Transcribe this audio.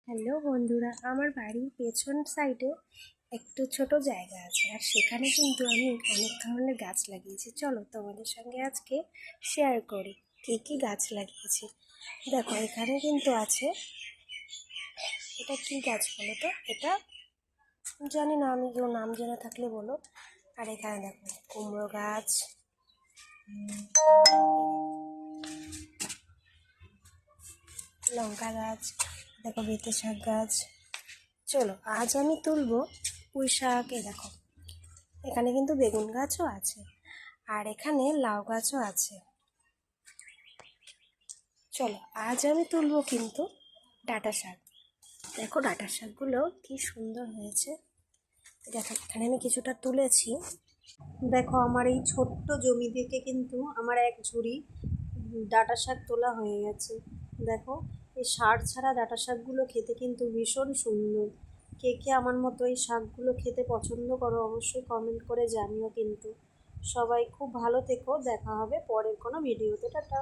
Hello বন্ধুরা, আমার বাড়ির পেছন সাইডে একটু ছোট জায়গা আছে, আর সেখানে কিন্তু আমি অনেক ধরনের গাছ লাগিয়েছি। চলো তোমাদের সঙ্গে আজকে শেয়ার করি কী কী গাছ লাগিয়েছি। দেখো, এখানে কিন্তু আছে, এটা কি গাছ বলো তো? এটা জানি না আমি, কেউ নাম জেনে থাকলে বলো। আর এখানে দেখো কুমড়ো গাছ, লঙ্কা গাছ, দেখো বেতে শাক গাছ। চলো আজ আমি তুলবো পুঁই শাক। দেখো এখানে কিন্তু বেগুন গাছও আছে, আর এখানে লাউ গাছও আছে। চলো আজ আমি তুলবো কিন্তু ডাঁটা শাক। দেখো ডাঁটা শাকগুলো কি সুন্দর হয়েছে। দেখো এখানে আমি কিছুটা তুলেছি। দেখো আমার এই ছোট্ট জমি থেকে কিন্তু আমার এক ঝুড়ি ডাঁটা শাক তোলা হয়ে গেছে। দেখো এই সার ছাড়া ডাঁটা শাকগুলো খেতে কিন্তু ভীষণ সুন্দর। কে কে আমার মতো এই শাকগুলো খেতে পছন্দ করো অবশ্যই কমেন্ট করে জানিও। কিন্তু সবাই খুব ভালো থেকো, দেখা হবে পরের কোনো ভিডিওতে। টাটা।